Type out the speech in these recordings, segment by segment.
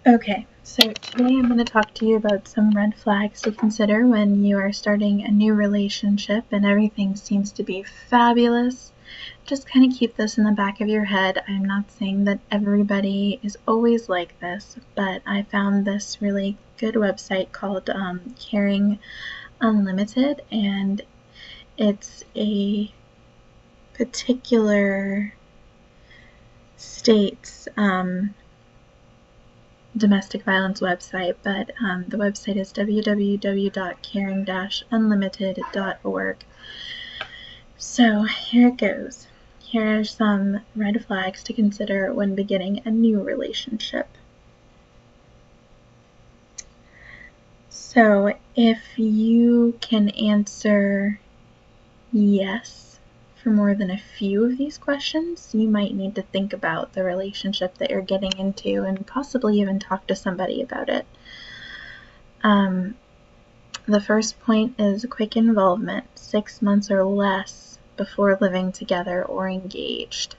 Okay, so today I'm going to talk to you about some red flags to consider when you are starting a new relationship and everything seems to be fabulous. Just kind of keep this in the back of your head. I'm not saying that everybody is always like this, but I found this really good website called Caring Unlimited, and it's a particular state's domestic violence website, but the website is www.caring-unlimited.org. So here it goes. Here are some red flags to consider when beginning a new relationship. So if you can answer yes for more than a few of these questions, you might need to think about the relationship that you're getting into and possibly even talk to somebody about it. The first point is quick involvement, 6 months or less before living together or engaged.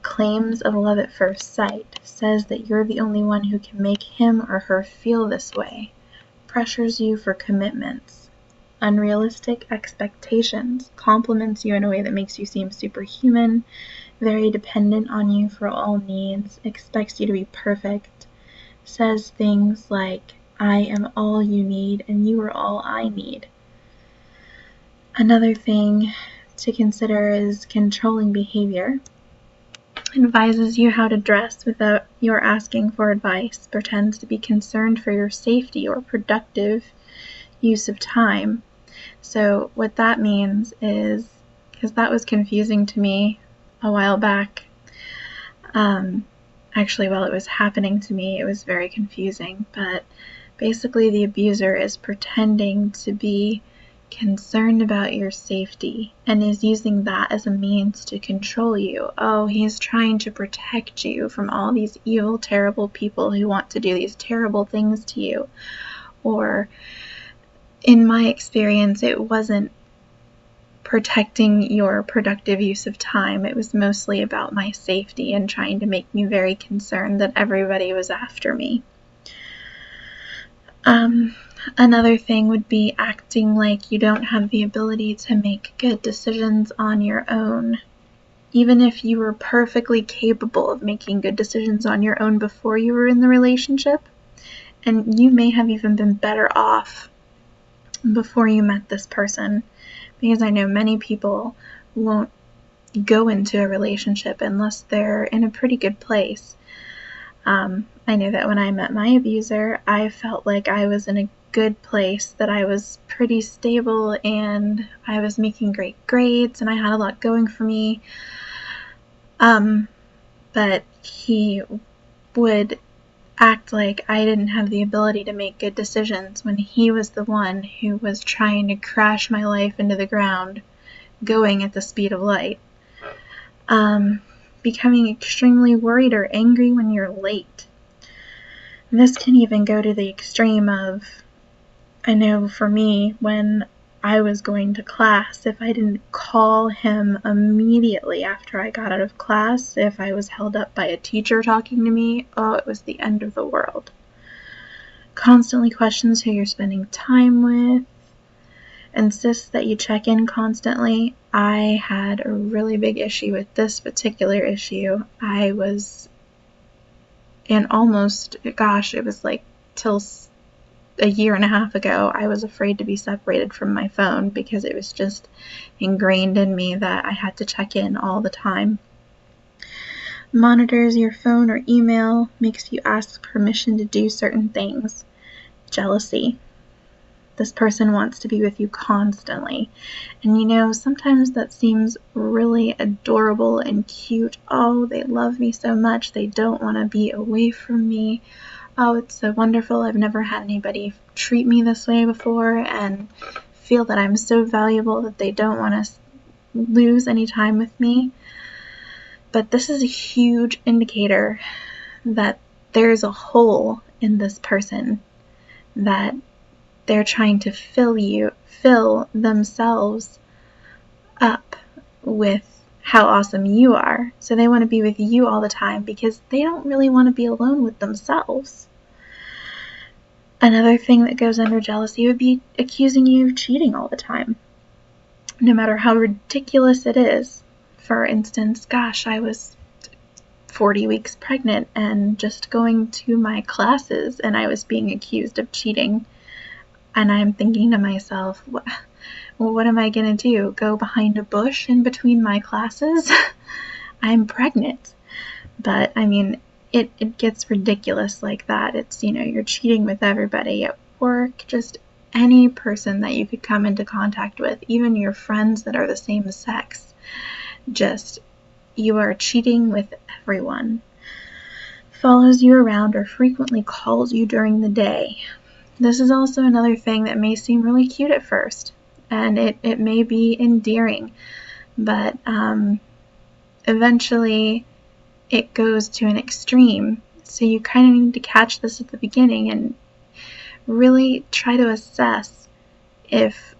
Claims of love at first sight, says that you're the only one who can make him or her feel this way, pressures you for commitments. Unrealistic expectations, compliments you in a way that makes you seem superhuman, very dependent on you for all needs, expects you to be perfect, says things like, I am all you need and you are all I need. Another thing to consider is controlling behavior. Advises you how to dress without your asking for advice, pretends to be concerned for your safety or productive use of time. So what that means is, because that was confusing to me a while back, actually while it was happening to me it was very confusing, but basically the abuser is pretending to be concerned about your safety and is using that as a means to control you. Oh, he's trying to protect you from all these evil, terrible people who want to do these terrible things to you. Or in my experience, it wasn't protecting your productive use of time. It was mostly about my safety and trying to make me very concerned that everybody was after me. Another thing would be acting like you don't have the ability to make good decisions on your own. Even if you were perfectly capable of making good decisions on your own before you were in the relationship, and you may have even been better off before you met this person, because I know many people won't go into a relationship unless they're in a pretty good place. I know that when I met my abuser, I felt like I was in a good place, that I was pretty stable and I was making great grades and I had a lot going for me. But he would act like I didn't have the ability to make good decisions when he was the one who was trying to crash my life into the ground, going at the speed of light. Becoming extremely worried or angry when you're late. This can even go to the extreme of, I know for me, when I was going to class, if I didn't call him immediately after I got out of class, if I was held up by a teacher talking to me, oh, it was the end of the world. Constantly questions who you're spending time with. Insists that you check in constantly. I had a really big issue with this particular issue. I was in almost, it was like till a year and a half ago, I was afraid to be separated from my phone because it was just ingrained in me that I had to check in all the time. Monitors your phone or email, makes you ask permission to do certain things. Jealousy. This person wants to be with you constantly. And sometimes that seems really adorable and cute. Oh, they love me so much, they don't want to be away from me. Oh, it's so wonderful. I've never had anybody treat me this way before and feel that I'm so valuable that they don't want to lose any time with me. But this is a huge indicator that there's a hole in this person, that they're trying to fill themselves up with how awesome you are. So they want to be with you all the time because they don't really want to be alone with themselves. Another thing that goes under jealousy would be accusing you of cheating all the time, no matter how ridiculous it is. For instance, gosh, I was 40 weeks pregnant and just going to my classes and I was being accused of cheating. And I'm thinking to myself, well, what am I going to do? Go behind a bush in between my classes? I'm pregnant. But I mean, it gets ridiculous like that. It's, you're cheating with everybody at work, just any person that you could come into contact with, even your friends that are the same sex. Just, you are cheating with everyone. Follows you around or frequently calls you during the day. This is also another thing that may seem really cute at first, and it may be endearing, but eventually it goes to an extreme. So you kind of need to catch this at the beginning and really try to assess if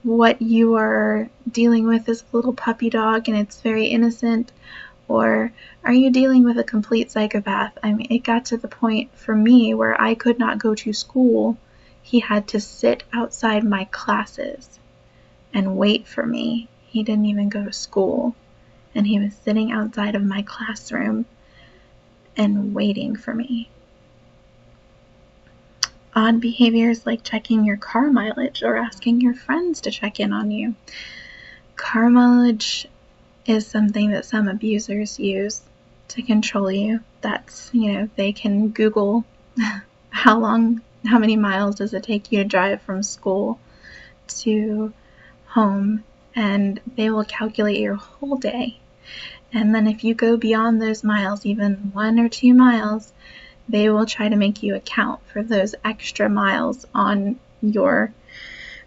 what you are dealing with is a little puppy dog and it's very innocent, or are you dealing with a complete psychopath? I mean, it got to the point for me where I could not go to school. He had to sit outside my classes and wait for me. He didn't even go to school. And he was sitting outside of my classroom and waiting for me. Odd behaviors like checking your car mileage or asking your friends to check in on you. Car mileage is something that some abusers use to control you. That's, they can Google how many miles does it take you to drive from school to home, and they will calculate your whole day. And then if you go beyond those miles, even 1 or 2 miles, they will try to make you account for those extra miles on your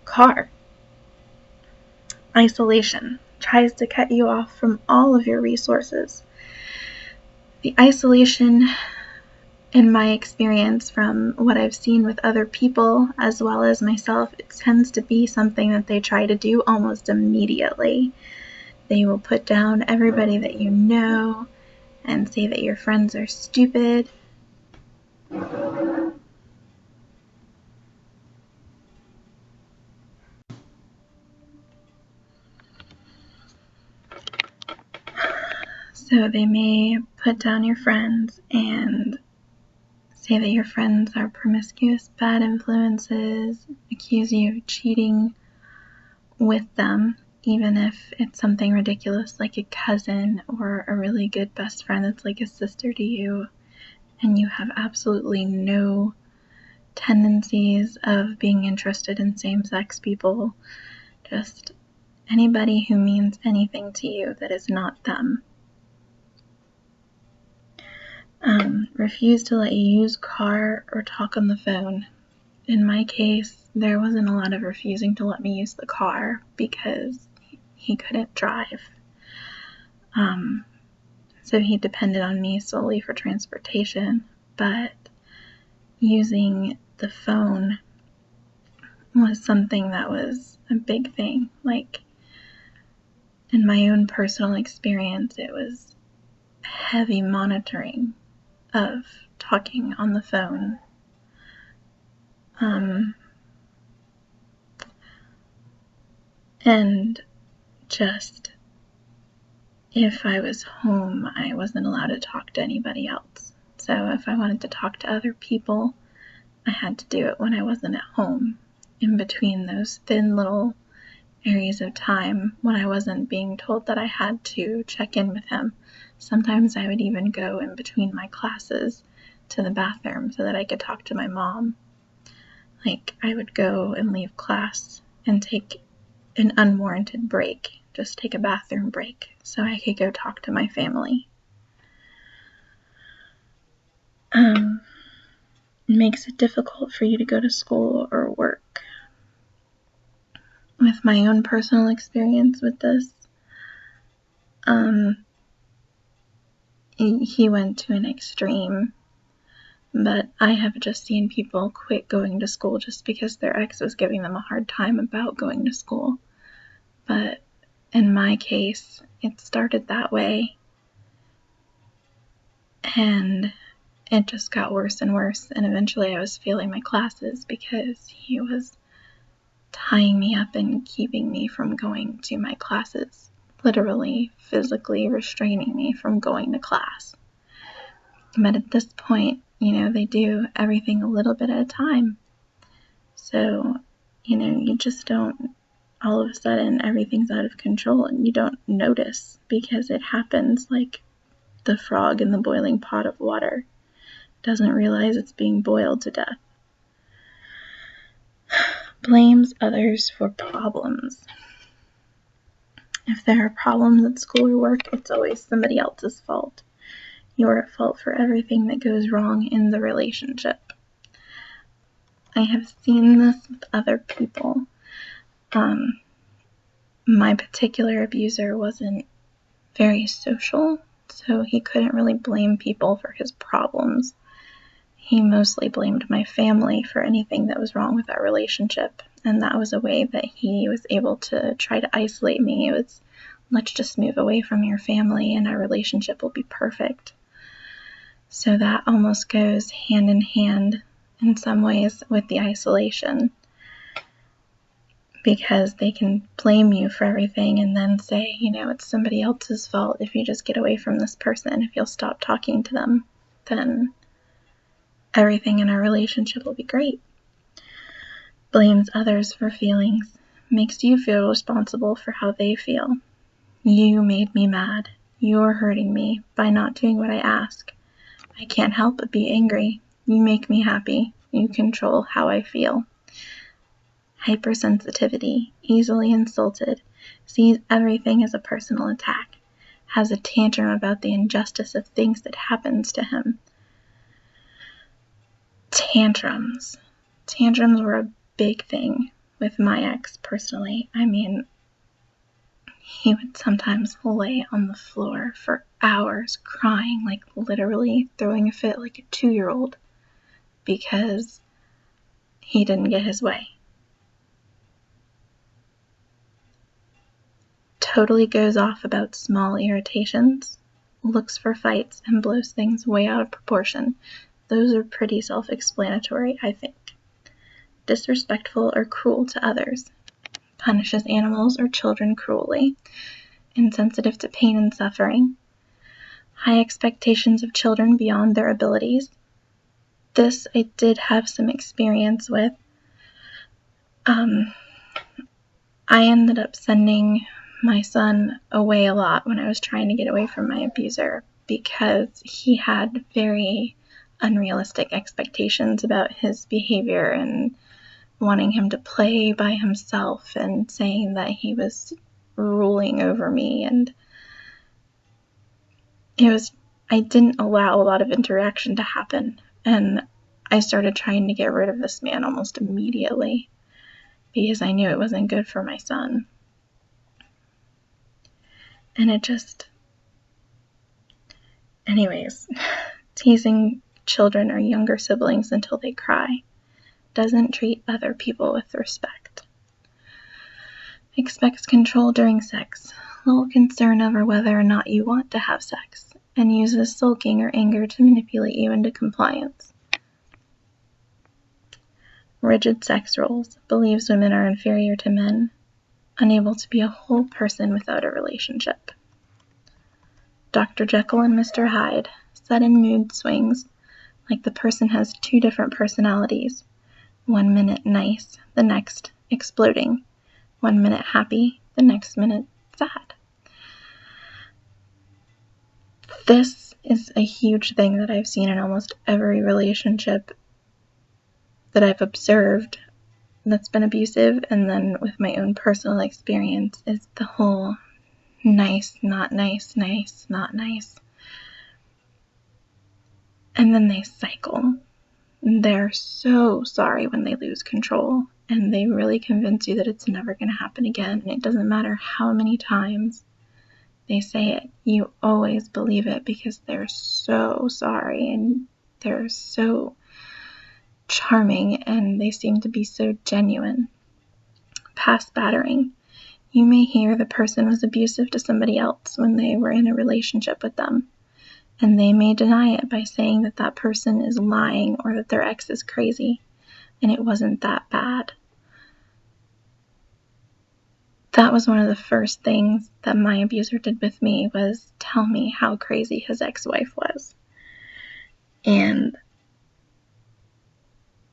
car. Isolation tries to cut you off from all of your resources. The isolation, in my experience from what I've seen with other people as well as myself, it tends to be something that they try to do almost immediately. They will put down everybody that you know and say that your friends are stupid. So they may put down your friends and say that your friends are promiscuous, bad influences, accuse you of cheating with them, even if it's something ridiculous like a cousin or a really good best friend that's like a sister to you, and you have absolutely no tendencies of being interested in same-sex people, just anybody who means anything to you that is not them. Refuse to let you use car or talk on the phone. In my case, there wasn't a lot of refusing to let me use the car because he couldn't drive. So he depended on me solely for transportation, but using the phone was something that was a big thing. Like, in my own personal experience, it was heavy monitoring of talking on the phone. And just, if I was home, I wasn't allowed to talk to anybody else. So if I wanted to talk to other people, I had to do it when I wasn't at home, in between those thin little areas of time when I wasn't being told that I had to check in with him. Sometimes I would even go in between my classes to the bathroom so that I could talk to my mom. Like, I would go and leave class and take an unwarranted break, just take a bathroom break so I could go talk to my family. It makes it difficult for you to go to school or work. With my own personal experience with this, he went to an extreme, but I have just seen people quit going to school just because their ex was giving them a hard time about going to school. But in my case, it started that way, and it just got worse and worse, and eventually I was failing my classes because he was tying me up and keeping me from going to my classes, literally physically restraining me from going to class. But at this point, they do everything a little bit at a time. So, you just don't, all of a sudden, everything's out of control and you don't notice because it happens like the frog in the boiling pot of water. Doesn't realize it's being boiled to death. Blames others for problems. If there are problems at school or work, it's always somebody else's fault. You're at fault for everything that goes wrong in the relationship. I have seen this with other people. My particular abuser wasn't very social, so he couldn't really blame people for his problems. He mostly blamed my family for anything that was wrong with our relationship, and that was a way that he was able to try to isolate me. It was, let's just move away from your family and our relationship will be perfect. So that almost goes hand in hand in some ways with the isolation, because they can blame you for everything and then say, it's somebody else's fault. If you just get away from this person, if you'll stop talking to them, then everything in our relationship will be great. Blames others for feelings. Makes you feel responsible for how they feel. You made me mad. You're hurting me by not doing what I ask. I can't help but be angry. You make me happy. You control how I feel. Hypersensitivity, easily insulted, sees everything as a personal attack, has a tantrum about the injustice of things that happens to him. Tantrums. Tantrums were a big thing with my ex personally. I mean, he would sometimes lay on the floor for hours crying, like literally throwing a fit like a 2-year-old because he didn't get his way. Totally goes off about small irritations, looks for fights, and blows things way out of proportion. Those are pretty self-explanatory, I think. Disrespectful or cruel to others. Punishes animals or children cruelly. Insensitive to pain and suffering. High expectations of children beyond their abilities. This I did have some experience with. I ended up sending my son away a lot when I was trying to get away from my abuser because he had very unrealistic expectations about his behavior and wanting him to play by himself and saying that he was ruling over me, and I didn't allow a lot of interaction to happen, and I started trying to get rid of this man almost immediately because I knew it wasn't good for my son. And it just... Anyways, teasing children or younger siblings until they cry. Doesn't treat other people with respect. Expects control during sex. Little concern over whether or not you want to have sex. And uses sulking or anger to manipulate you into compliance. Rigid sex roles. Believes women are inferior to men. Unable to be a whole person without a relationship. Dr. Jekyll and Mr. Hyde. Sudden mood swings, like the person has 2 different personalities. 1 minute nice, the next exploding. 1 minute happy, the next minute sad. This is a huge thing that I've seen in almost every relationship that I've observed that's been abusive, and then with my own personal experience, is the whole nice, not nice, nice, not nice. And then they cycle. They're so sorry when they lose control, and they really convince you that it's never going to happen again, and it doesn't matter how many times they say it, you always believe it because they're so sorry, and they're so charming, and they seem to be so genuine. Past battering. You may hear the person was abusive to somebody else when they were in a relationship with them, and they may deny it by saying that that person is lying or that their ex is crazy, and it wasn't that bad. That was one of the first things that my abuser did with me, was tell me how crazy his ex-wife was. And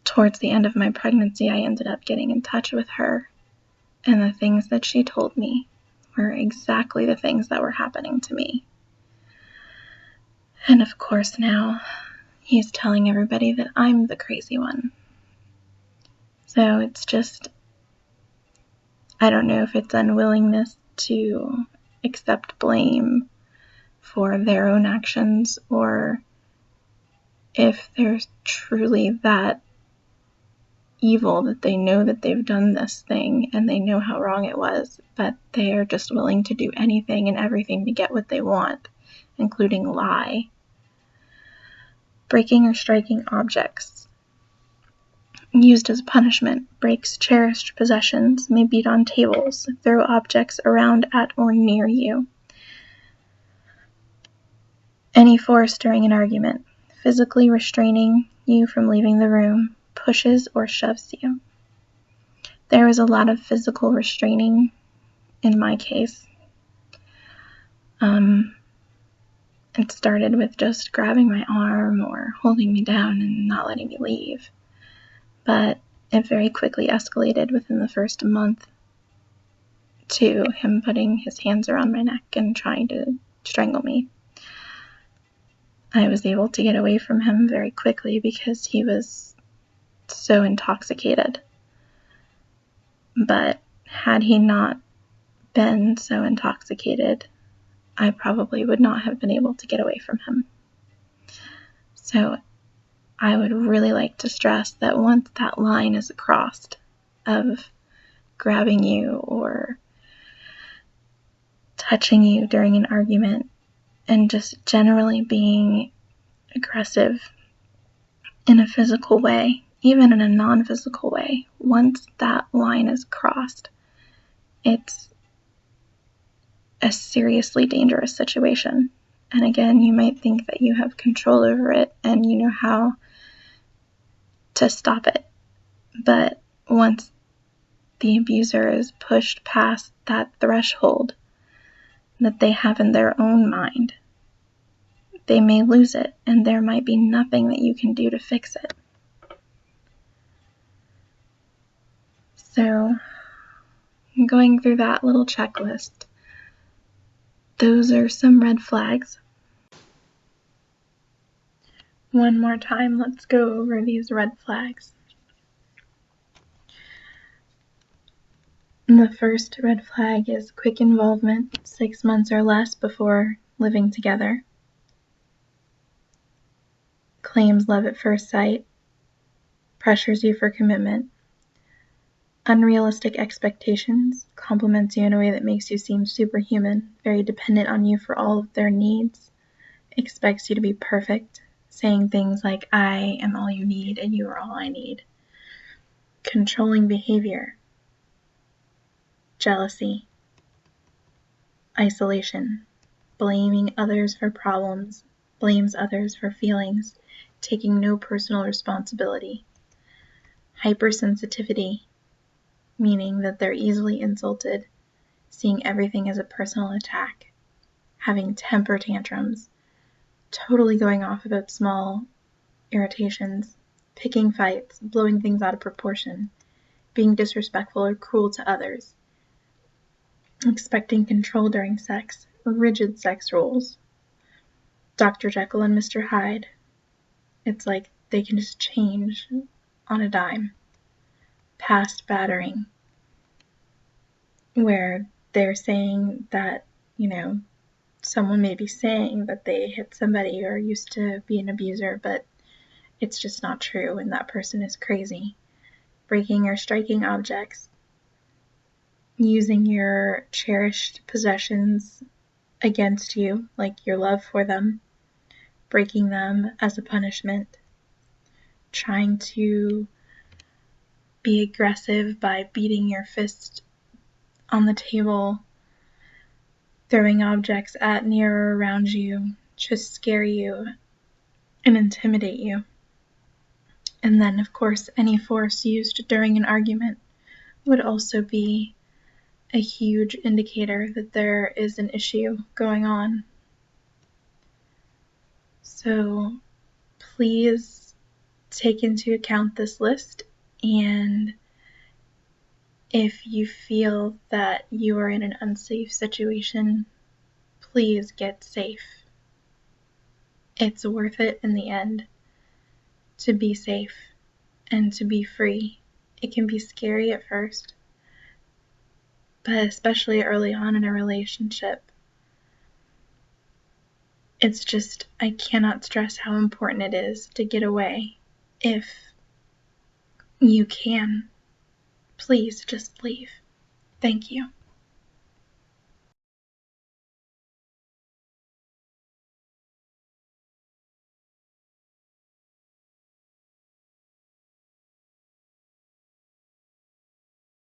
towards the end of my pregnancy, I ended up getting in touch with her, and the things that she told me were exactly the things that were happening to me. And of course now, he's telling everybody that I'm the crazy one. So it's just, I don't know if it's unwillingness to accept blame for their own actions, or if they're truly that evil that they know that they've done this thing and they know how wrong it was, but they are just willing to do anything and everything to get what they want, including lie. Breaking or striking objects used as punishment. Breaks cherished possessions, may beat on tables, throw objects around at or near you. Any force during an argument. Physically restraining you from leaving the room, pushes or shoves you. There was a lot of physical restraining in my case. It started with just grabbing my arm or holding me down and not letting me leave. But it very quickly escalated within the first month to him putting his hands around my neck and trying to strangle me. I was able to get away from him very quickly because he was so intoxicated. But had he not been so intoxicated, I probably would not have been able to get away from him. So I would really like to stress that once that line is crossed of grabbing you or touching you during an argument and just generally being aggressive in a physical way, even in a non-physical way, once that line is crossed, it's a seriously dangerous situation. And again, you might think that you have control over it and you know how to stop it. But once the abuser is pushed past that threshold that they have in their own mind, they may lose it, and there might be nothing that you can do to fix it. So, going through that little checklist, those are some red flags. One more time, let's go over these red flags. The first red flag is quick involvement, 6 months or less before living together. Claims love at first sight, pressures you for commitment. Unrealistic expectations, compliments you in a way that makes you seem superhuman, very dependent on you for all of their needs, expects you to be perfect, saying things like, I am all you need and you are all I need. Controlling behavior, jealousy, isolation, blaming others for problems, blames others for feelings, taking no personal responsibility. Hypersensitivity, meaning that they're easily insulted, seeing everything as a personal attack, having temper tantrums, totally going off about small irritations, picking fights, blowing things out of proportion, being disrespectful or cruel to others, expecting control during sex, rigid sex roles, Dr. Jekyll and Mr. Hyde. It's like they can just change on a dime. Past battering, where they're saying that, someone may be saying that they hit somebody or used to be an abuser, but it's just not true and that person is crazy. Breaking or striking objects, using your cherished possessions against you, like your love for them, breaking them as a punishment, trying to be aggressive by beating your fist on the table, throwing objects at, near, or around you, just scare you and intimidate you. And then, of course, any force used during an argument would also be a huge indicator that there is an issue going on. So please take into account this list, and if you feel that you are in an unsafe situation, please get safe. It's worth it in the end to be safe and to be free. It can be scary at first, but especially early on in a relationship, it's just, I cannot stress how important it is to get away. If you can, please just leave. Thank you.